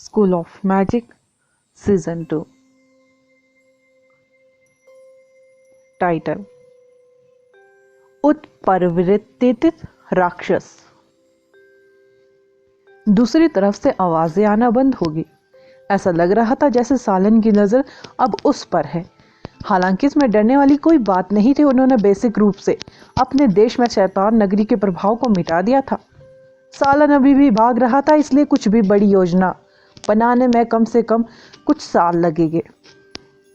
School of Magic Season 2. Title: उत्परिवर्तित राक्षस। दूसरी तरफ से आवाजें आना बंद हो गई। ऐसा लग रहा था जैसे सालन की नजर अब उस पर है। हालांकि इसमें डरने वाली कोई बात नहीं थी। उन्होंने बेसिक रूप से अपने देश में शैतान नगरी के प्रभाव को मिटा दिया था। सालन अभी भी भाग रहा था, इसलिए कुछ भी बड़ी योजना बनाने में कम से कम कुछ साल लगेंगे।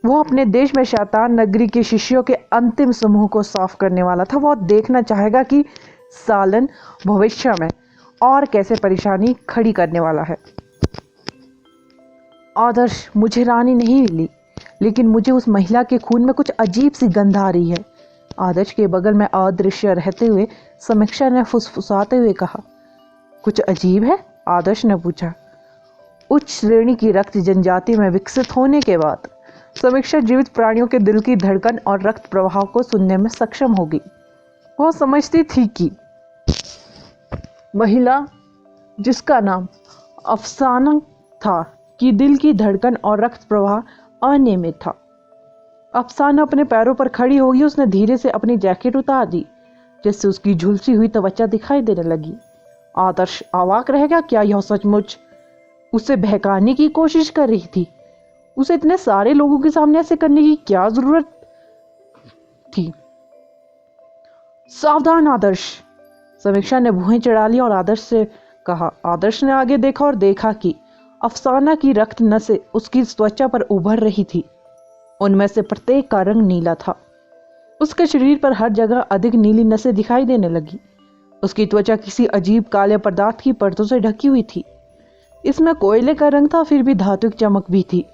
वो अपने देश में शैतान नगरी के शिष्यों के अंतिम समूह को साफ करने वाला था। वो देखना चाहेगा कि सालन भविष्य में और कैसे परेशानी खड़ी करने वाला है। आदर्श, मुझे रानी नहीं मिली, लेकिन मुझे उस महिला के खून में कुछ अजीब सी गंध आ रही है। आदर्श के बगल में अदृश्य रहते हुए समीक्षा ने फुसफुसाते हुए कहा। कुछ अजीब है? आदर्श ने पूछा। उच्च श्रेणी की रक्त जनजाति में विकसित होने के बाद समीक्षा जीवित प्राणियों के दिल की धड़कन और रक्त प्रवाह को सुनने में सक्षम होगी। वह समझती थी कि महिला जिसका नाम अफसाना था कि दिल की धड़कन और रक्त प्रवाह अनियमित था। अफसाना अपने पैरों पर खड़ी होगी। उसने धीरे से अपनी जैकेट उतार दी, जिससे उसकी झुलसी हुई त्वचा दिखाई देने लगी। आदर्श अवाक रह गया। क्या यह सचमुच उसे बहकाने की कोशिश कर रही थी? उसे इतने सारे लोगों के सामने ऐसे करने की क्या जरूरत थी? सावधान आदर्श, समीक्षा ने भुएं चढ़ा ली और आदर्श से कहा। आदर्श ने आगे देखा और देखा कि अफसाना की रक्त नसें उसकी त्वचा पर उभर रही थी। उनमें से प्रत्येक का रंग नीला था। उसके शरीर पर हर जगह अधिक नीली नसें दिखाई देने लगी। उसकी त्वचा किसी अजीब काले पदार्थ की परतों से ढकी हुई थी। इसमें कोयले का रंग था, फिर भी धातुक चमक भी थी।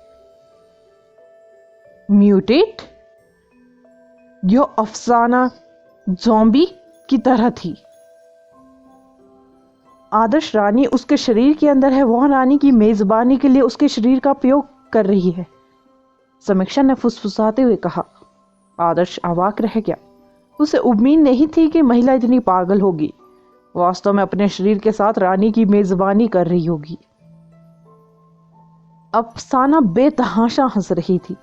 म्यूटेट? यह अफसाना ज़ॉम्बी की तरह थी। आदर्श रानी उसके शरीर के अंदर है। वह रानी की मेजबानी के लिए उसके शरीर का उपयोग कर रही है, समीक्षा ने फुसफुसाते हुए कहा। आदर्श अवाक रह गया। उसे उम्मीद नहीं थी कि महिला इतनी पागल होगी, वास्तव में अपने शरीर के साथ रानी की मेजबानी कर रही होगी। अफसाना बेतहाशा हंस रही थी।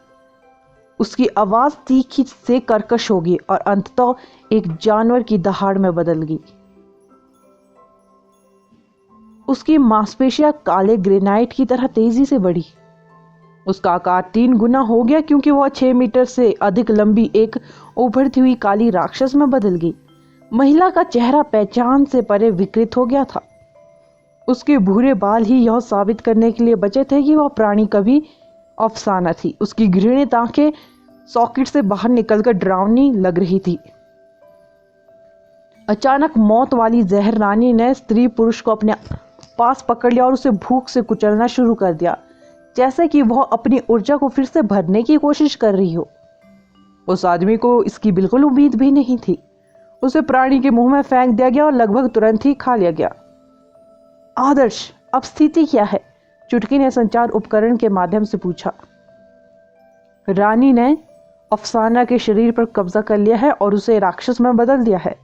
उसकी आवाज तीखी से कर्कश होगी और अंततः एक जानवर की दहाड़ में बदल गई। उसकी मांसपेशियां काले ग्रेनाइट की तरह तेजी से बढ़ी। उसका आकार 3 गुना हो गया, क्योंकि वह 6 मीटर से अधिक लंबी एक उभरती हुई काली राक्षस में बदल गई। महिला का चेहरा पहचान से परे विकृत हो गया था। उसके भूरे बाल ही यह साबित करने के लिए बचे थे कि वह प्राणी कभी अफसाना थी। उसकी घृणित आंखें सॉकेट से बाहर निकलकर डरावनी लग रही थी। अचानक मौत वाली जहर रानी ने स्त्री पुरुष को अपने पास पकड़ लिया और उसे भूख से कुचलना शुरू कर दिया, जैसे कि वह अपनी ऊर्जा को फिर से भरने की कोशिश कर रही हो। उस आदमी को इसकी बिल्कुल उम्मीद भी नहीं थी। उसे प्राणी के मुंह में फेंक दिया गया और लगभग तुरंत ही खा लिया गया। आदर्श, अब स्थिति क्या है? चुटकी ने संचार उपकरण के माध्यम से पूछा। रानी ने अफसाना के शरीर पर कब्जा कर लिया है और उसे राक्षस में बदल दिया है।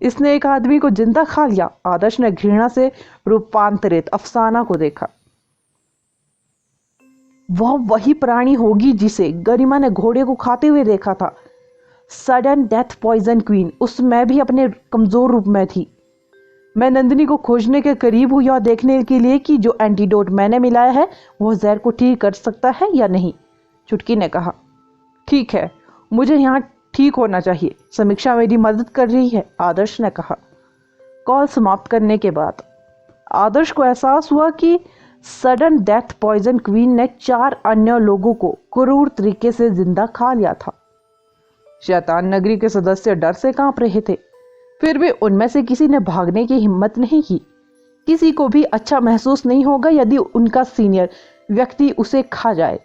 इसने एक आदमी को जिंदा खा लिया। आदर्श ने घृणा से रूपांतरित अफसाना को देखा। वह वही प्राणी होगी जिसे गरिमा ने घोड़े को खाते हुए देखा था। सडन डेथ पॉइजन क्वीन उसमें भी अपने कमजोर रूप में थी। मैं नंदिनी को खोजने के करीब हूं, यह देखने के लिए कि जो एंटीडोट मैंने मिलाया है वह जहर को ठीक कर सकता है या नहीं, चुटकी ने कहा। ठीक है, मुझे यहाँ ठीक होना चाहिए। समीक्षा मेरी मदद कर रही है, आदर्श ने कहा। कॉल समाप्त करने के बाद आदर्श को एहसास हुआ कि सडन डेथ पॉइजन क्वीन ने 4 अन्य लोगों को क्रूर तरीके से जिंदा खा लिया था। शैतान नगरी के सदस्य डर से कांप रहे थे, फिर भी उनमें से किसी ने भागने की हिम्मत नहीं की। किसी को भी अच्छा महसूस नहीं होगा यदि उनका सीनियर व्यक्ति उसे खा जाए।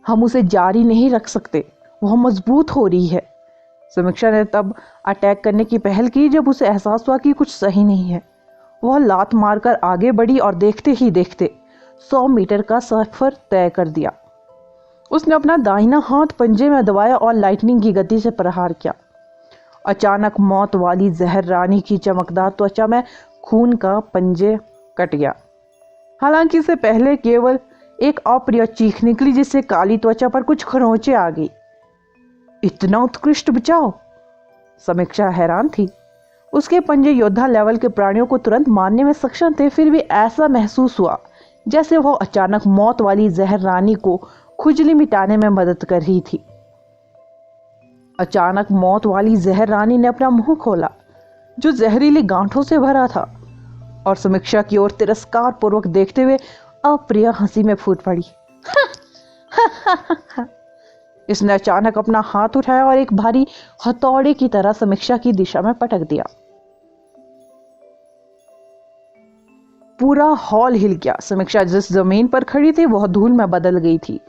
हम उसे जारी नहीं रख सकते, वह मजबूत हो रही है। समीक्षा ने तब अटैक करने की पहल की जब उसे एहसास हुआ कि कुछ सही नहीं है। वह लात मारकर आगे बढ़ी और देखते ही देखते 100 मीटर का सफर तय कर दिया। उसने अपना दाहिना हाथ पंजे में दबाया और लाइटनिंग की गति से प्रहार किया। अचानक मौत वाली जहर रानी की चमकदार त्वचा में खून का पंजे कट गया। हालांकि इससे पहले केवल एक अप्रिय चीख निकली जिससे काली त्वचा पर कुछ खरोंचे आ गई। इतना उत्कृष्ट बचाव! समीक्षा हैरान थी। उसके पंजे योद्धा लेवल के प्राणियों को तुरंत मारने में सक्षम थे, फिर भी ऐसा महसूस हुआ जैसे वह अचानक मौत वाली जहर रानी को खुजली मिटाने में मदद कर रही थी। अचानक मौत वाली जहर रानी ने अपना मुंह खोला जो जहरीली गांठों से भरा था, और समीक्षा की ओर तिरस्कार पूर्वक देखते हुए अप्रिय हंसी में फूट पड़ी। इसने अचानक अपना हाथ उठाया और एक भारी हथौड़े की तरह समीक्षा की दिशा में पटक दिया। पूरा हॉल हिल गया। समीक्षा जिस जमीन पर खड़ी थी वह धूल में बदल गई थी।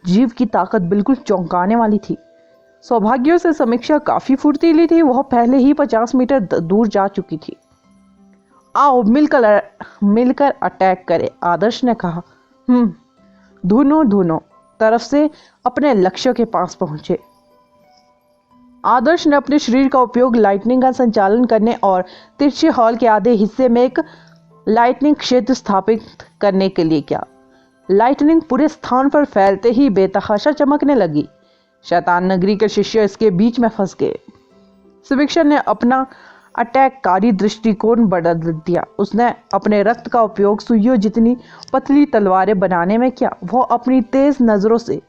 जीव की ताकत बिल्कुल चौंकाने वाली थी। सौभाग्य से समीक्षा काफी फुर्तीली थी। वह पहले ही 50 मीटर दूर जा चुकी थी। आओ मिलकर अटैक करें, आदर्श ने कहा। दोनों तरफ से अपने लक्ष्य के पास पहुंचे। आदर्श ने अपने शरीर का उपयोग लाइटनिंग का संचालन करने और तिरछे हॉल के आधे हिस्से में एक लाइटनिंग क्षेत्र स्थापित करने के लिए किया। लाइटनिंग पूरे स्थान पर फैलते ही बेतहाशा चमकने लगी। शैतान नगरी के शिष्य इसके बीच में फंस गए। समीक्षा ने अपना अटैककारी दृष्टिकोण बदल दिया। उसने अपने रक्त का उपयोग सुइयों जितनी पतली तलवारें बनाने में किया। वह अपनी तेज नजरों से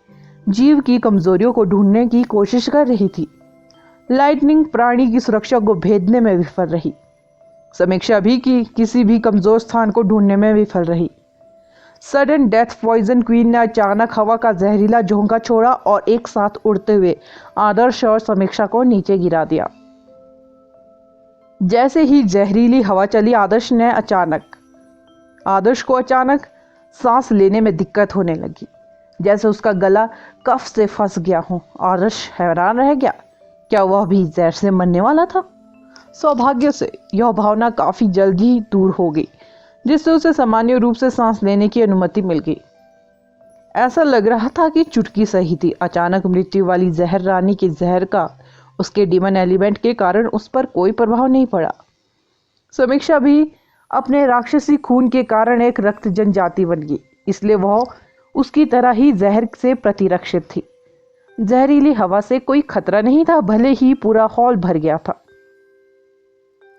जीव की कमजोरियों को ढूंढने की कोशिश कर रही थी। लाइटनिंग प्राणी की सुरक्षा को भेदने में विफल रही। समीक्षा भी किसी भी कमजोर स्थान को ढूंढने में विफल रही। सडन डेथ पॉइजन क्वीन ने अचानक हवा का जहरीला झोंका छोड़ा और एक साथ उड़ते हुए आदर्श और समीक्षा को नीचे गिरा दिया। जैसे ही जहरीली हवा चली, आदर्श को अचानक सांस लेने में दिक्कत होने लगी, जैसे उसका गला कफ से फंस गया हो। आदर्श हैरान रह गया। क्या वह भी जहर से मरने वाला था? सौभाग्य से यह भावना काफी जल्द ही दूर हो गई, जिससे उसे सामान्य रूप से सांस लेने की अनुमति मिल गई। ऐसा लग रहा था कि चुटकी सही थी। अचानक मृत्यु वाली जहर रानी के जहर का उसके डीमन एलिमेंट के कारण उस पर कोई प्रभाव नहीं पड़ा। समीक्षा भी अपने राक्षसी खून के कारण एक रक्त जनजाति बन गई, इसलिए वह उसकी तरह ही जहर से प्रतिरक्षित थी। जहरीली हवा से कोई खतरा नहीं था, भले ही पूरा हॉल भर गया था।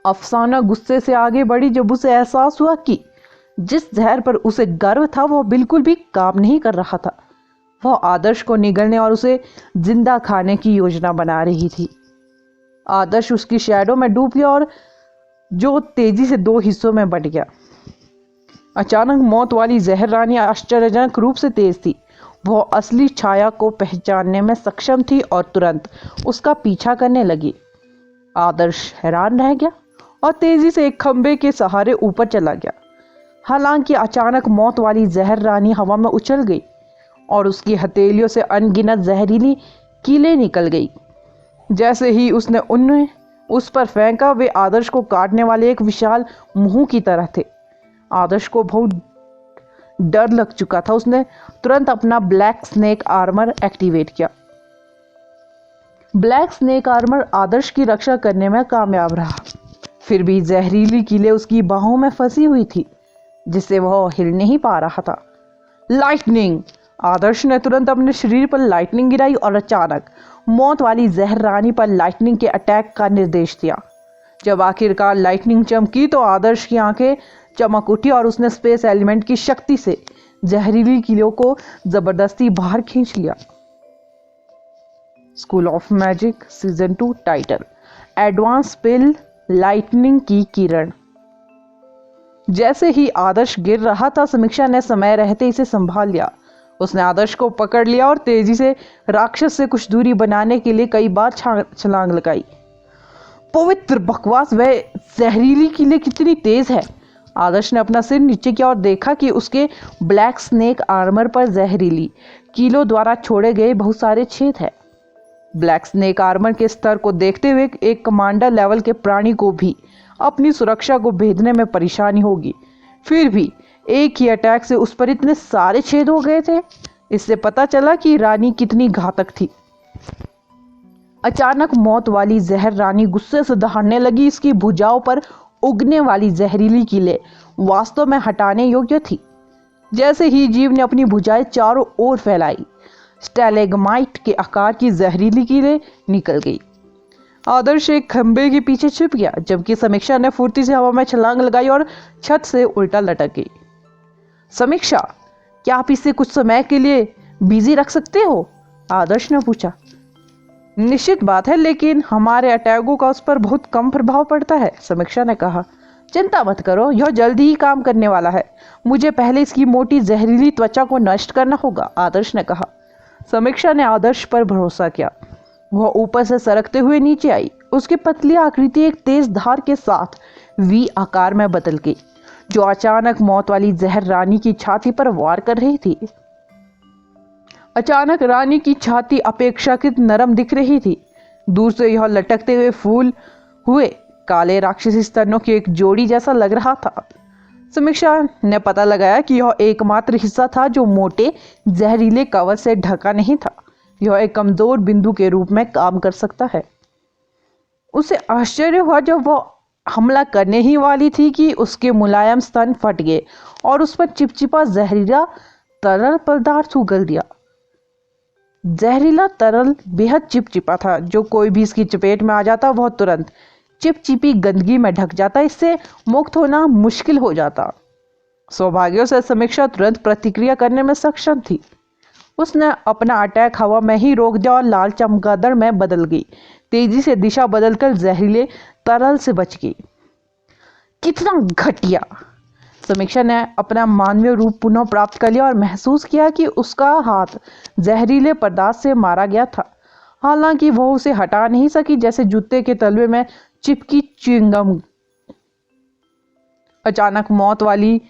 अफसाना गुस्से से आगे बढ़ी जब उसे एहसास हुआ कि जिस जहर पर उसे गर्व था वह बिल्कुल भी काम नहीं कर रहा था। वह आदर्श को निगलने और उसे जिंदा खाने की योजना बना रही थी। आदर्श उसकी शैडो में डूब गया और जो तेजी से दो हिस्सों में बंट गया। अचानक मौत वाली जहर रानी आश्चर्यजनक रूप से तेज थी। वह असली छाया को पहचानने में सक्षम थी और तुरंत उसका पीछा करने लगी। आदर्श हैरान रह गया और तेजी से एक खंबे के सहारे ऊपर चला गया। हालांकि अचानक मौत वाली जहर रानी हवा में उछल गई और उसकी हथेलियों से अनगिनत जहरीली कीलें निकल गई। जैसे ही उसने उन्हें उस पर फेंका, वे आदर्श को काटने वाले एक विशाल मुंह की तरह थे। आदर्श को बहुत डर लग चुका था। उसने तुरंत अपना ब्लैक स्नेक आर्मर एक्टिवेट किया। ब्लैक स्नेक आर्मर आदर्श की रक्षा करने में कामयाब रहा, फिर भी जहरीली कीलें उसकी बाहों में फंसी हुई थी, जिससे वह हिल नहीं पा रहा था। लाइटनिंग! आदर्श ने तुरंत अपने शरीर पर लाइटनिंग गिराई और अचानक मौत वाली जहर रानी पर लाइटनिंग के अटैक का निर्देश दिया। जब आखिरकार लाइटनिंग चमकी तो आदर्श की आंखें चमक उठी और उसने स्पेस एलिमेंट की शक्ति से जहरीली कीलों को जबरदस्ती बाहर खींच लिया। School of magic season 2 title advance spell lightning की किरण। जैसे ही आदर्श गिर रहा था, समीक्षा ने समय रहते इसे संभाल लिया। उसने आदर्श को पकड़ लिया और तेजी से राक्षस से कुछ दूरी बनाने के लिए कई बार छलांग लगाई। पवित्र बकवास! वह जहरीली कीलें कितनी तेज है! आदर्श ने अपना सिर नीचे किया और देखा कि उसके ब्लैक स्नेक आर्मर पर जहरीली कीलों द्वारा छोड़े गए बहुत सारे छेद हैं। ब्लैक स्नेक आर्मर के स्तर को देखते हुए एक कमांडर लेवल के प्राणी को भी अपनी सुरक्षा को भेदने में परेशानी होगी, फिर भी एक ही अटैक से उस पर इतने सारे छेद हो गए थे। इससे पता चला कि रानी कितनी घातक थी। अचानक मौत वाली जहर रानी गुस्से से दहाड़ने लगी। इसकी भुजाओं पर उगने वाली जहरीली कीलें वास्तव में हटाने योग्य थी। जैसे ही जीव ने अपनी भुजाएं चारों ओर फैलाई, स्टैलेग्माइट के आकार की जहरीली कीलें निकल गई। आदर्श एक खंबे के पीछे छिप गया, जबकि समीक्षा ने फुर्ती से हवा में छलांग लगाई और छत से उल्टा लटक गई। समीक्षा, क्या आप इसे कुछ समय के लिए बिजी रख सकते हो? आदर्श ने पूछा। निश्चित बात है, लेकिन हमारे अटैकों का उस पर बहुत कम प्रभाव पड़ता है, समीक्षा ने कहा। चिंता मत करो, यह जल्दी ही काम करने वाला है। मुझे पहले इसकी मोटी जहरीली त्वचा को नष्ट करना होगा, आदर्श ने कहा। समीक्षा ने आदर्श पर भरोसा किया। वह ऊपर से सरकते हुए नीचे आई। उसकी पतली आकृति एक तेज धार के साथ वी आकार में बदल गई, जो अचानक मौत वाली जहर रानी की छाती पर वार कर रही थी। अचानक रानी की छाती अपेक्षाकृत नरम दिख रही थी। दूर से यह लटकते हुए फूल हुए काले राक्षसी स्तनों की एक जोड़ी जैसा लग रहा था। समीक्षा ने पता लगाया कि यह एकमात्र हिस्सा था जो मोटे जहरीले कवच से ढका नहीं था। यह एक कमजोर बिंदु के रूप में काम कर सकता है। उसे आश्चर्य हुआ जब वह हमला करने ही वाली थी कि उसके मुलायम स्तन फट गए और उस पर चिपचिपा जहरीला तरल पदार्थ उगल दिया। जहरीला तरल बेहद चिपचिपा था। जो कोई भी इसकी चपेट में आ जाता वह तुरंत चिपचिपी गंदगी में ढक जाता। इससे मुक्त होना मुश्किल हो जाता। सौभाग्य से समीक्षा तुरंत प्रतिक्रिया करने में सक्षम थी। उसने अपना अटैक हवा में ही रोक दिया और लाल चमगादड़ में बदल गई। तेजी से दिशा बदलकर जहरीले तरल से बच गई। कितना घटिया! समीक्षा ने अपना मानवीय रूप पुनः प्राप्त कर लिया और महसूस किया कि उसका हाथ जहरीले पदार्थ से मारा गया था। हालांकि वह उसे हटा नहीं सकी, जैसे जूते के तलवे में चिपकी च्युइंगम। अचानक मौत वाली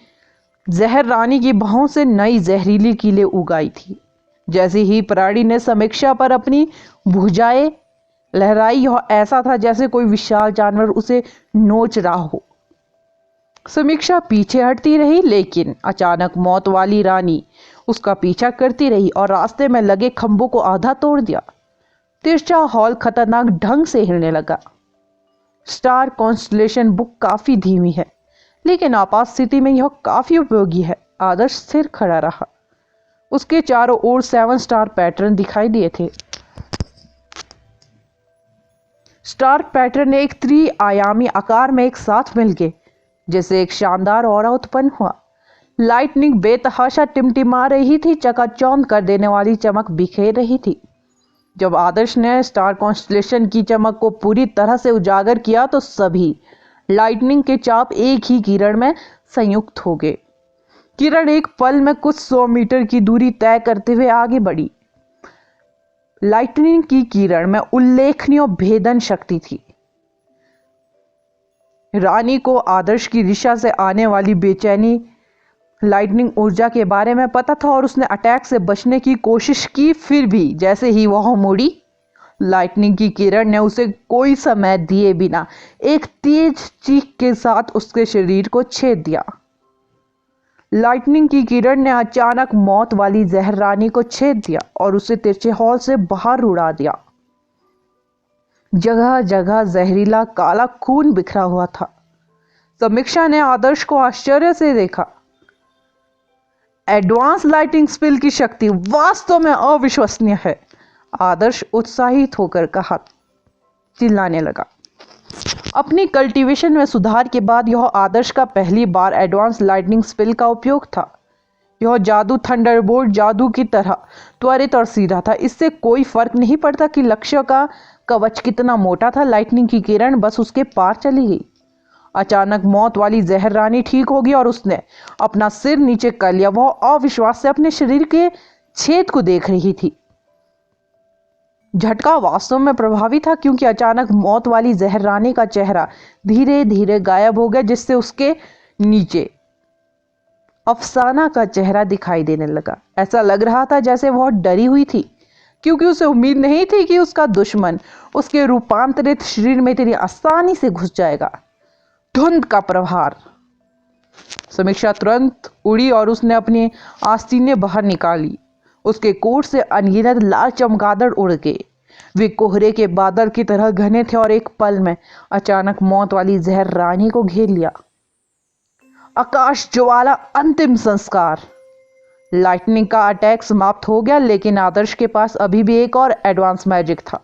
जहर रानी की बाहों से नई जहरीली कीलें उगाई थी। जैसे ही प्राणी ने समीक्षा पर अपनी भुजाएं लहराई, यह ऐसा था जैसे कोई विशाल जानवर उसे नोच रहा हो। समीक्षा पीछे हटती रही, लेकिन अचानक मौत वाली रानी उसका पीछा करती रही और रास्ते में लगे खंभों को आधा तोड़ दिया। तिरछा हॉल खतरनाक ढंग से हिलने लगा। स्टार कॉन्स्टलेशन बुक काफी धीमी है, लेकिन आपात स्थिति में यह काफी उपयोगी है। आदर्श स्थिर खड़ा रहा। उसके चारों ओर 7 स्टार पैटर्न दिखाई दिए थे। स्टार पैटर्न एक त्रिआयामी आकार में एक साथ मिल गए, जैसे एक शानदार ऑरा उत्पन्न हुआ। लाइटनिंग बेतहाशा टिमटिमा रही थी, चकाचौंध कर देने वाली चमक बिखेर रही थी। जब आदर्श ने स्टार कॉन्स्टलेशन की चमक को पूरी तरह से उजागर किया तो सभी लाइटनिंग के चाप एक ही किरण में संयुक्त हो गए। किरण एक पल में कुछ 100 मीटर की दूरी तय करते हुए आगे बढ़ी। लाइटनिंग की किरण में उल्लेखनीय भेदन शक्ति थी। रानी को आदर्श की दिशा से आने वाली बेचैनी लाइटनिंग ऊर्जा के बारे में पता था और उसने अटैक से बचने की कोशिश की। फिर भी जैसे ही वह मुड़ी, लाइटनिंग की किरण ने उसे कोई समय दिए बिना एक तेज चीख के साथ उसके शरीर को छेद दिया। लाइटनिंग की किरण ने अचानक मौत वाली जहर रानी को छेद दिया और उसे तिरछे हॉल से बाहर उड़ा दिया। जगह जगह जहरीला काला खून बिखरा हुआ था। समीक्षा ने आदर्श को आश्चर्य से देखा। एडवांस लाइटिंग स्पिल की शक्ति वास्तव में अविश्वसनीय है, आदर्श उत्साहित होकर कहा, चिल्लाने लगा। अपनी कल्टीवेशन में सुधार के बाद यह आदर्श का पहली बार एडवांस लाइटनिंग स्पिल का उपयोग था। यह जादू थंडरबोल्ट जादू की तरह त्वरित और सीधा था। इससे कोई फर्क नहीं पड़ता कि लक्ष्य का कवच कितना मोटा था, लाइटनिंग की किरण बस उसके पार चली गई। अचानक मौत वाली जहर रानी ठीक हो गई और उसने अपना सिर नीचे कर लिया। वह अविश्वास से अपने शरीर के छेद को देख रही थी। झटका वास्तव में प्रभावी था, क्योंकि अचानक मौत वाली जहर रानी का चेहरा धीरे धीरे गायब हो गया, जिससे उसके नीचे अफसाना का चेहरा दिखाई देने लगा। ऐसा लग रहा था जैसे वह डरी हुई थी, क्योंकि उसे उम्मीद नहीं थी कि उसका दुश्मन उसके रूपांतरित शरीर में इतनी आसानी से घुस जाएगा। धुंध का प्रहार। समीक्षा तुरंत उड़ी और उसने अपनी आस्तीनें बाहर निकाली। उसके कोट से अनगिनत लाल चमगादड़ उड़ गए। वे कोहरे के बादल की तरह घने थे और एक पल में अचानक मौत वाली जहर रानी को घेर लिया। आकाश ज्वाला, अंतिम संस्कार। लाइटनिंग का अटैक समाप्त हो गया, लेकिन आदर्श के पास अभी भी एक और एडवांस मैजिक था।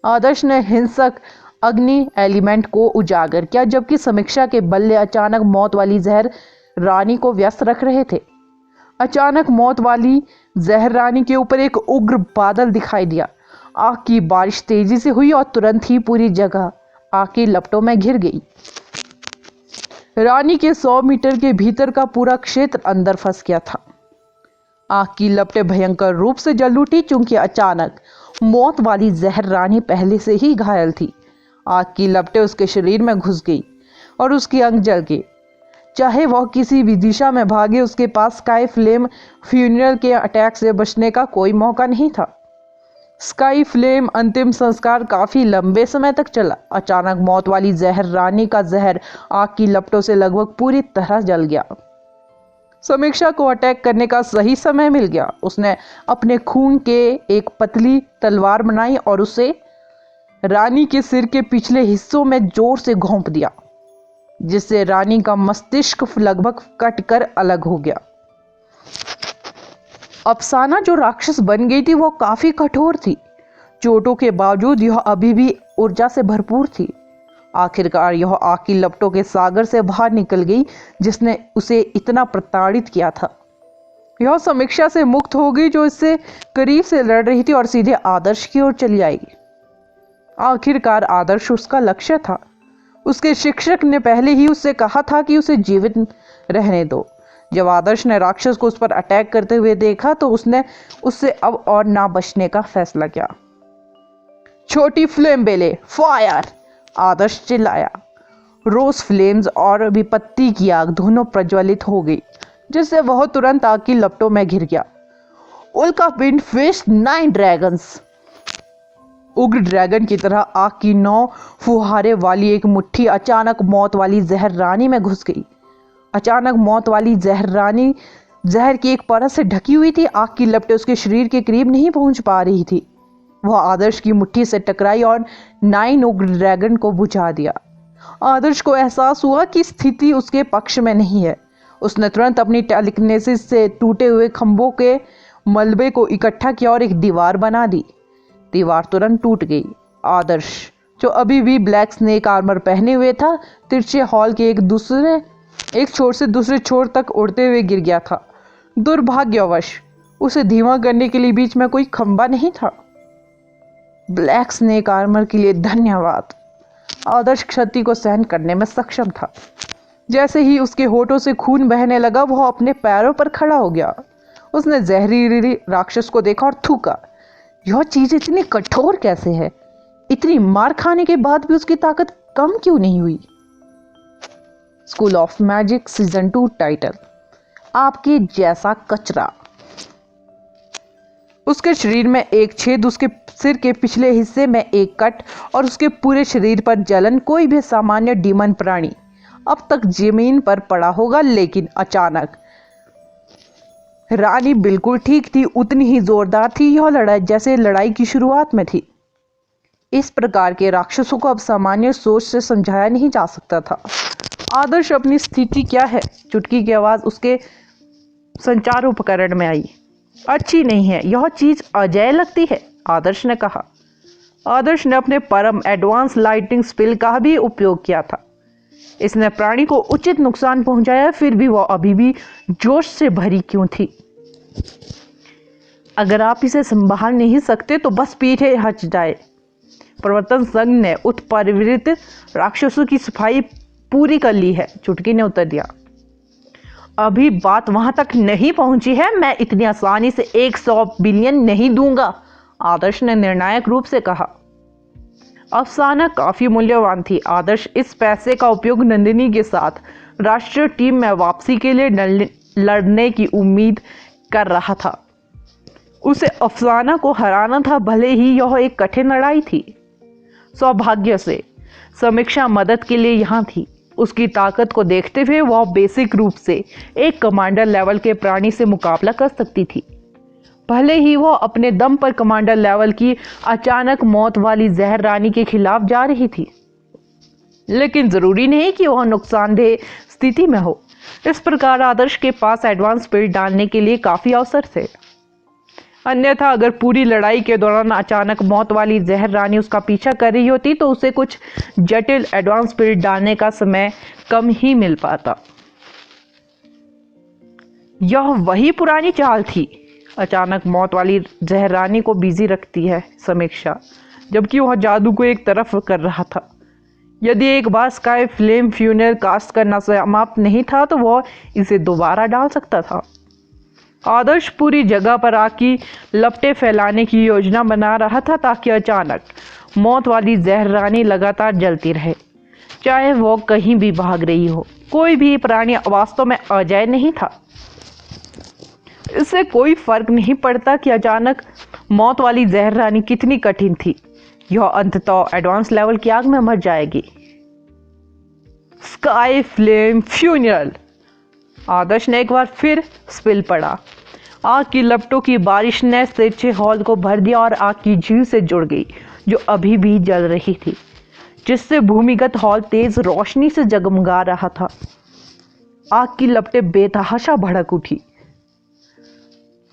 आदर्श ने हिंसक अग्नि एलिमेंट को उजागर किया, जबकि समीक्षा के बल्ले अचानक मौत वाली जहर रानी को व्यस्त रख रहे थे। अचानक मौत वाली जहर रानी के ऊपर एक उग्र बादल दिखाई दिया। आग की बारिश तेजी से हुई और तुरंत ही पूरी जगह आग की लपटों में घिर गई। रानी के 100 मीटर के भीतर का पूरा क्षेत्र अंदर फंस गया था। आग की लपटें भयंकर रूप से जल उठी, चूंकि अचानक मौत वाली जहर रानी पहले से ही घायल थी। आग की लपटें उसके शरीर में घुस गई और उसके अंग जल गए। चाहे वह किसी भी दिशा में भागे, उसके पास स्काई फ्लेम फ्यूनरल के अटैक से बचने का कोई मौका नहीं था। स्काई फ्लेम अंतिम संस्कार काफी लंबे समय तक चला। अचानक मौत वाली जहर रानी का जहर आग की लपटों से लगभग पूरी तरह जल गया। समीक्षा को अटैक करने का सही समय मिल गया। उसने अपने खून के एक पतली तलवार बनाई और उसे रानी के सिर के पिछले हिस्सों में जोर से घोंप दिया, जिससे रानी का मस्तिष्क लगभग कटकर अलग हो गया। अफसाना जो राक्षस बन गई थी वो काफी कठोर थी। चोटों के बावजूद यह अभी भी ऊर्जा से भरपूर थी। आखिरकार यह आग की लपटों के सागर से बाहर निकल गई, जिसने उसे इतना प्रताड़ित किया था। यह समीक्षा से मुक्त हो गई, जो इससे करीब से लड़ रही थी, और सीधे आदर्श की ओर चली आई। आखिरकार आदर्श उसका लक्ष्य था। उसके शिक्षक ने पहले ही उससे कहा था कि उसे जीवित रहने दो। जब आदर्श ने राक्षस को उस पर अटैक करते हुए देखा तो उसने उससे अब और ना बचने का फैसला किया। छोटी फ्लेम बेले फायर! आदर्श चिल्लाया। रोज फ्लेम्स और विपत्ति की आग दोनों प्रज्वलित हो गई, जिससे वह तुरंत आग की लपटों में घिर गया। उल्का विंड फिश 9 ड्रैगन्स! उग्र ड्रैगन की तरह आग की 9 फुहारे वाली एक मुट्ठी अचानक मौत वाली जहर रानी में घुस गई। अचानक मौत वाली जहर रानी जहर की एक परत से ढकी हुई थी। आग की लपटें उसके शरीर के करीब नहीं पहुंच पा रही थी। वह आदर्श की मुट्ठी से टकराई और 9 उग्र ड्रैगन को बुझा दिया। आदर्श को एहसास हुआ कि स्थिति उसके पक्ष में नहीं है। उसने तुरंत अपनी टेलीकिनेसिस से टूटे हुए खंभों के मलबे को इकट्ठा किया और एक दीवार बना दी। दीवार तुरंत टूट गई। आदर्श, जो अभी भी ब्लैक स्नेक आर्मर पहने हुए था, तिरछे हॉल के एक छोर से दूसरे छोर तक उड़ते हुए गिर गया था। दुर्भाग्यवश उसे धीमा करने के लिए बीच में कोई खंभा नहीं था। ब्लैक स्नेक आर्मर के लिए धन्यवाद। आदर्श क्षति को सहन करने में सक्षम था। जैसे ही उसके होठों से खून बहने लगा, वह अपने पैरों पर खड़ा हो गया। उसने जहरीली राक्षस को देखा और थूका। यह चीज इतनी कठोर कैसे है? इतनी मार खाने के बाद भी उसकी ताकत कम क्यों नहीं हुई? School of magic season 2 title, आपके जैसा कचरा। उसके शरीर में एक छेद, उसके सिर के पिछले हिस्से में एक कट और उसके पूरे शरीर पर जलन। कोई भी सामान्य डीमन प्राणी अब तक जमीन पर पड़ा होगा, लेकिन अचानक रानी बिल्कुल ठीक थी, उतनी ही जोरदार थी यह लड़ाई जैसे लड़ाई की शुरुआत में थी। इस प्रकार के राक्षसों को अब सामान्य सोच से समझाया नहीं जा सकता था। आदर्श, अपनी स्थिति क्या है? चुटकी की आवाज उसके संचार उपकरण में आई। अच्छी नहीं है, यह चीज अजय लगती है, आदर्श ने कहा। आदर्श ने अपने परम एडवांस लाइटिंग स्पेल का भी उपयोग किया था। इसने प्राणी को उचित नुकसान पहुंचाया, फिर भी वह अभी भी जोश से भरी क्यों थी? अगर आप इसे संभाल नहीं सकते तो बस पीछे हट जाए। प्रवर्तन संघ ने उत्परिवर्तित राक्षसों की सफाई पूरी कर ली है, चुटकी ने उत्तर दिया। अभी बात वहां तक नहीं पहुंची है, मैं इतनी आसानी से 100 बिलियन नहीं दूंगा, आदर्श ने निर्णायक रूप से कहा। अफसाना काफी मूल्यवान थी। आदर्श इस पैसे का उपयोग नंदिनी के साथ राष्ट्रीय टीम में वापसी के लिए लड़ने की उम्मीद कर रहा था। उसे अफसाना को हराना था, भले ही यह एक कठिन लड़ाई थी। सौभाग्य से समीक्षा मदद के लिए यहाँ थी। उसकी ताकत को देखते हुए वह बेसिक रूप से एक कमांडर लेवल के प्राणी से मुकाबला कर सकती थी। भले ही वह अपने दम पर कमांडर लेवल की अचानक मौत वाली जहर रानी के खिलाफ जा रही थी, लेकिन जरूरी नहीं कि वह नुकसानदेह स्थिति में हो। इस प्रकार आदर्श के पास एडवांस पिल डालने के लिए काफी अवसर थे। अन्यथा अगर पूरी लड़ाई के दौरान अचानक मौत वाली जहर रानी उसका पीछा कर रही होती तो उसे कुछ जटिल एडवांस पिल डालने का समय कम ही मिल पाता। यह वही पुरानी चाल थी। अचानक मौत वाली जहर रानी को बिजी रखती है समीक्षा, जबकि वह जादू को एक तरफ कर रहा था। यदि एक बार स्काई फ्लेम फ्यूनल कास्ट करना समाप्त नहीं था तो वह इसे दोबारा डाल सकता था। आदर्श पूरी जगह पर आग की लपटें फैलाने की योजना बना रहा था ताकि अचानक मौत वाली जहर रानी लगातार जलती रहे, चाहे वो कहीं भी भाग रही हो। कोई भी प्राणी वास्तव में अजेय नहीं था। इससे कोई फर्क नहीं पड़ता कि अचानक मौत वाली जहर रानी कितनी कठिन थी, यह अंततः एडवांस लेवल की आग में मर जाएगी। Sky flame funeral. आदर्श ने एक बार फिर स्पिल पड़ा। आग की लपटों की बारिश ने तिरछे हॉल को भर दिया और आग की झील से जुड़ गई जो अभी भी जल रही थी, जिससे भूमिगत हॉल तेज रोशनी से जगमगा रहा था। आग की लपटें बेतहाशा भड़क उठी।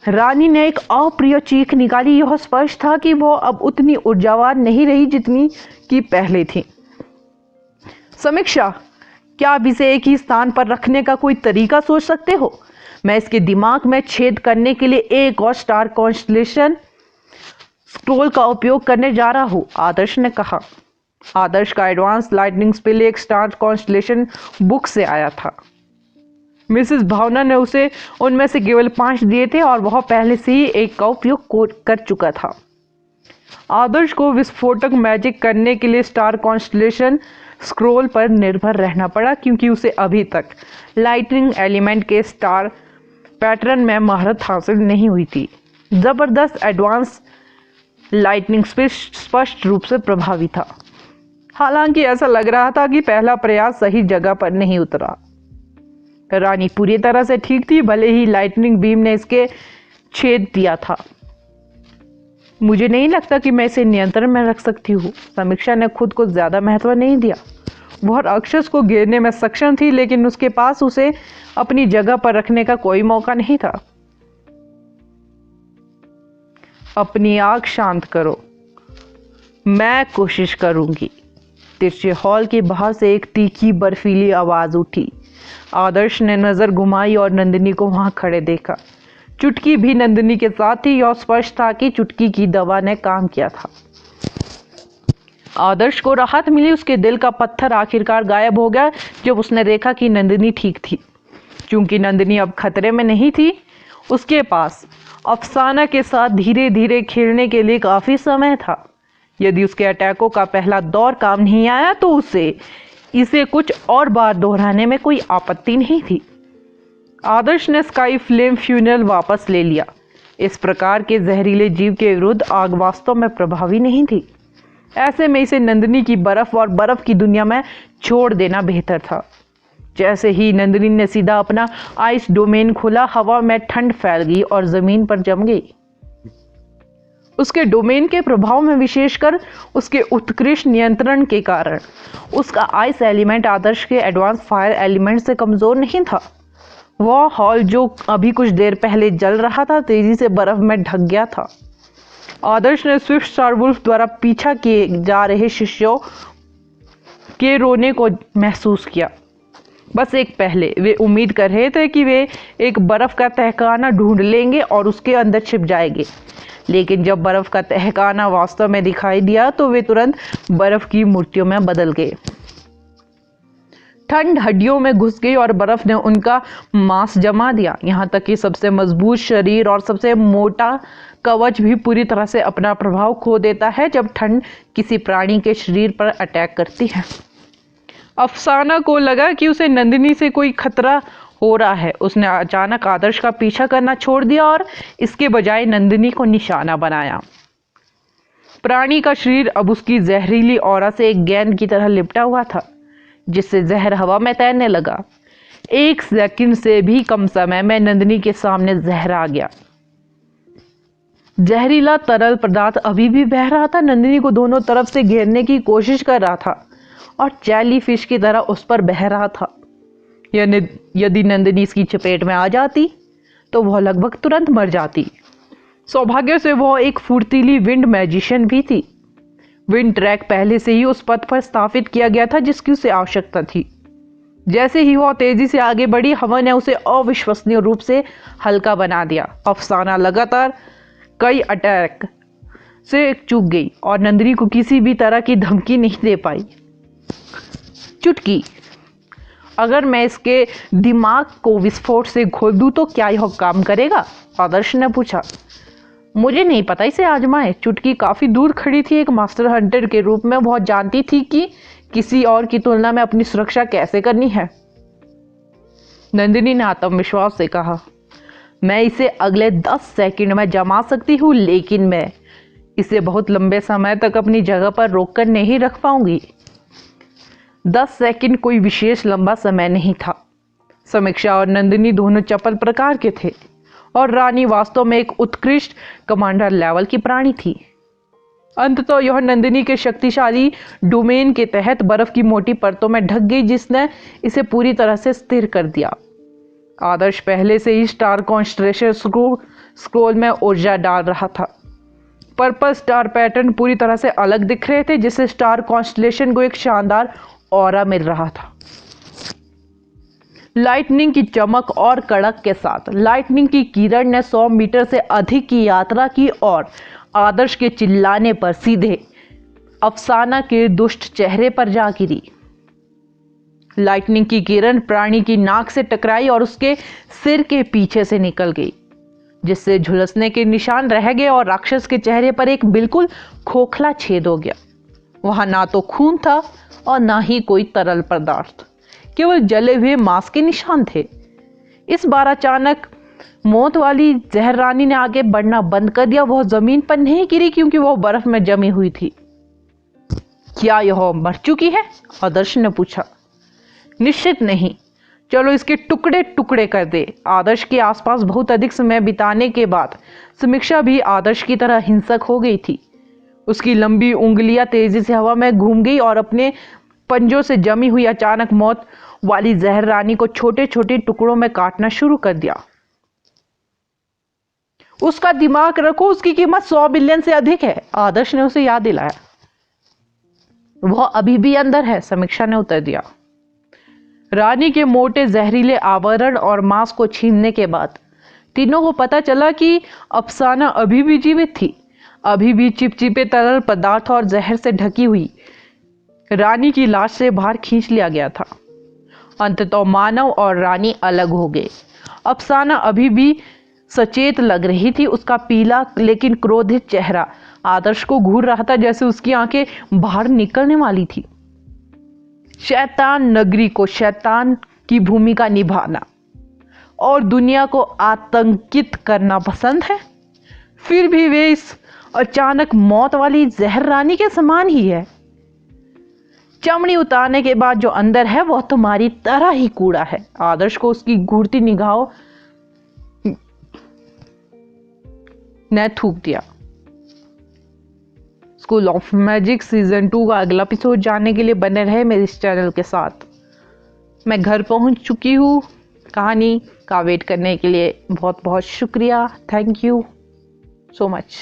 रानी ने एक अप्रिय चीख निकाली। यह स्पष्ट था कि वह अब उतनी ऊर्जावान नहीं रही जितनी कि पहले थी। समीक्षा, क्या आप इसे एक ही स्थान पर रखने का कोई तरीका सोच सकते हो? मैं इसके दिमाग में छेद करने के लिए एक और स्टार कॉन्स्टलेशन स्क्रोल का उपयोग करने जा रहा हूं, आदर्श ने कहा। आदर्श का एडवांस लाइटनिंग स्पिल एक स्टार कॉन्स्टलेशन बुक से आया था। मिसेस भावना ने उसे उनमें से केवल 5 दिए थे और वह पहले से ही एक का उपयोग कर चुका था। आदर्श को विस्फोटक मैजिक करने के लिए स्टार कॉन्स्टलेशन स्क्रोल पर निर्भर रहना पड़ा, क्योंकि उसे अभी तक लाइटनिंग एलिमेंट के स्टार पैटर्न में महारत हासिल नहीं हुई थी। जबरदस्त एडवांस लाइटनिंग स्पिल स्पष्ट रूप से प्रभावी था। हालांकि ऐसा लग रहा था कि पहला प्रयास सही जगह पर नहीं उतरा। रानी पूरी तरह से ठीक थी, भले ही लाइटनिंग बीम ने इसके छेद दिया था। मुझे नहीं लगता कि मैं इसे नियंत्रण में रख सकती हूँ। समीक्षा ने खुद को ज्यादा महत्व नहीं दिया। वह राक्षस को घेरने में सक्षम थी, लेकिन उसके पास उसे अपनी जगह पर रखने का कोई मौका नहीं था। अपनी आग शांत करो, मैं कोशिश करूंगी। तिरछे हॉल के बाहर से एक तीखी बर्फीली आवाज उठी। आदर्श ने नजर घुमाई और नंदिनी को वहां खड़े देखा। चुटकी भी नंदिनी के साथ थी। यह स्पष्ट था कि चुटकी की दवा ने काम किया था। आदर्श को राहत मिली। उसके दिल का पत्थर आखिरकार गायब हो गया जब उसने देखा कि नंदिनी ठीक थी। क्योंकि नंदिनी अब खतरे में नहीं थी, उसके पास अफसाना के साथ धीरे धीरे खेलने के लिए काफी समय था। यदि उसके अटैकों का पहला दौर काम नहीं आया तो इसे कुछ और बार दोहराने में कोई आपत्ति नहीं थी। आदर्श ने स्काई फ्लेम फ्यूनल वापस ले लिया। इस प्रकार के जहरीले जीव के विरुद्ध आग वास्तव में प्रभावी नहीं थी। ऐसे में इसे नंदिनी की बर्फ और बर्फ की दुनिया में छोड़ देना बेहतर था। जैसे ही नंदिनी ने सीधा अपना आइस डोमेन खोला, हवा में ठंड फैल गई और जमीन पर जम गई। उसके डोमेन के प्रभाव में, विशेषकर उसके उत्कृष्ट नियंत्रण के कारण, उसका आइस एलिमेंट आदर्श के एडवांस फायर एलिमेंट से कमजोर नहीं था। वह हॉल जो अभी कुछ देर पहले जल रहा था, तेजी से बर्फ में ढक गया था। आदर्श ने स्विफ्ट स्टारवुल्फ द्वारा पीछा किए जा रहे शिष्यों के रोने को महसूस किया। बस एक पहले वे उम्मीद कर रहे थे कि वे एक बर्फ का तहखाना ढूंढ लेंगे और उसके अंदर छिप जाएंगे, लेकिन जब बर्फ का तहखाना वास्तव में दिखाई दिया तो वे तुरंत बर्फ की मूर्तियों में बदल गए। ठंड हड्डियों में घुस गई और बर्फ ने उनका मांस जमा दिया। यहाँ तक कि सबसे मजबूत शरीर और सबसे मोटा कवच भी पूरी तरह से अपना प्रभाव खो देता है जब ठंड किसी प्राणी के शरीर पर अटैक करती है। अफसाना को लगा कि उसे नंदिनी से कोई खतरा हो रहा है। उसने अचानक आदर्श का पीछा करना छोड़ दिया और इसके बजाय नंदिनी को निशाना बनाया। प्राणी का शरीर अब उसकी जहरीली ऑरा से एक गेंद की तरह लिपटा हुआ था, जिससे जहर हवा में तैरने लगा। 1 सेकंड से भी कम समय में नंदिनी के सामने जहर आ गया। जहरीला तरल पदार्थ अभी भी बह रहा था, नंदिनी को दोनों तरफ से घेरने की कोशिश कर रहा था और जेली फिश की तरह उस पर बह रहा था। यदि नंदिनी इसकी चपेट में आ जाती तो वह लगभग तुरंत मर जाती। सौभाग्य से वह एक फुर्तीली विंड मैजिशियन भी थी। विंड ट्रैक पहले से ही उस पथ पर स्थापित किया गया था जिसकी उसे आवश्यकता थी। जैसे ही वह तेजी से आगे बढ़ी, हवा ने उसे अविश्वसनीय रूप से हल्का बना दिया। अफसाना लगातार कई अटैक से चूक गई और नंदिनी को किसी भी तरह की धमकी नहीं दे पाई। चुटकी, अगर मैं इसके दिमाग को विस्फोट से घोल दूं तो क्या यह काम करेगा? आदर्श ने पूछा। मुझे नहीं पता, इसे आजमाएं। चुटकी काफी दूर खड़ी थी। एक मास्टर हंटर के रूप में वह जानती थी कि किसी और की तुलना में अपनी सुरक्षा कैसे करनी है। नंदिनी ने आत्मविश्वास से कहा, मैं इसे अगले 10 सेकंड में जमा सकती हूँ, लेकिन मैं इसे बहुत लंबे समय तक अपनी जगह पर रोककर नहीं रख पाऊंगी। 10 सेकंड कोई विशेष लंबा समय नहीं था। समीक्षा और नंदिनी दोनों चपल प्रकार के थे और रानी वास्तव में एक उत्कृष्ट कमांडर लेवल की प्राणी थी। अंततः यह नंदिनी के शक्तिशाली डोमेन के तहत बर्फ की मोटी परतों में ढक गई, जिसने इसे पूरी तरह से स्थिर कर दिया। आदर्श पहले से ही स्टार कॉन्स्टलेशन स्क्रोल में ऊर्जा डाल रहा था। पर्पल स्टार पैटर्न पूरी तरह से अलग दिख रहे थे, जिससे स्टार कॉन्स्टलेशन को एक शानदार ऑरा मिल रहा था। लाइटनिंग की चमक और कड़क के साथ लाइटनिंग की किरण ने 100 मीटर से अधिक की यात्रा की और आदर्श के चिल्लाने पर सीधे अफसाना के दुष्ट चेहरे पर जा गिरी। लाइटनिंग की किरण प्राणी की नाक से टकराई और उसके सिर के पीछे से निकल गई, जिससे झुलसने के निशान रह गए और राक्षस के चेहरे पर एक बिल्कुल खोखला छेद हो गया। वहां ना तो खून था और ना ही कोई तरल पदार्थ, केवल जले हुए मांस के निशान थे। इस बार अचानक मौत वाली जहर रानी ने आगे बढ़ना बंद कर दिया। वह जमीन पर नहीं गिरी क्योंकि वह बर्फ में जमी हुई थी। क्या यह मर चुकी है? आदर्श ने पूछा। निश्चित नहीं, चलो इसके टुकड़े टुकड़े कर दे। आदर्श के आसपास बहुत अधिक समय बिताने के बाद समीक्षा भी आदर्श की तरह हिंसक हो गई थी। उसकी लंबी उंगलियां तेजी से हवा में घूम गई और अपने पंजों से जमी हुई अचानक मौत वाली जहर रानी को छोटे छोटे टुकड़ों में काटना शुरू कर दिया। उसका दिमाग रखो, उसकी कीमत 100 बिलियन से अधिक है, आदर्श ने उसे याद दिलाया। वह अभी भी अंदर है, समीक्षा ने उत्तर दिया। रानी के मोटे जहरीले आवरण और मांस को छीनने के बाद तीनों को पता चला कि अफसाना अभी भी जीवित थी। अभी भी चिपचिपे तरल पदार्थ और जहर से ढकी हुई रानी की लाश से बाहर खींच लिया गया था। अंततः मानव और रानी अलग हो गए। अफसाना अभी भी सचेत लग रही थी। उसका पीला लेकिन क्रोधित चेहरा आदर्श को घूर रहा था, जैसे उसकी आंखें बाहर निकलने वाली थी। शैतान नगरी को शैतान की भूमिका निभाना और दुनिया को आतंकित करना पसंद है, फिर भी वे इस अचानक मौत वाली जहर रानी के समान ही है। चमड़ी उतारने के बाद जो अंदर है वह तुम्हारी तरह ही कूड़ा है। आदर्श को उसकी घूरती निगाहों ने थूक दिया। स्कूल ऑफ मैजिक सीजन 2 का अगला एपिसोड जानने के लिए बने रहे मेरे इस चैनल के साथ। मैं घर पहुंच चुकी हूँ। कहानी का वेट करने के लिए बहुत बहुत शुक्रिया। Thank you so much.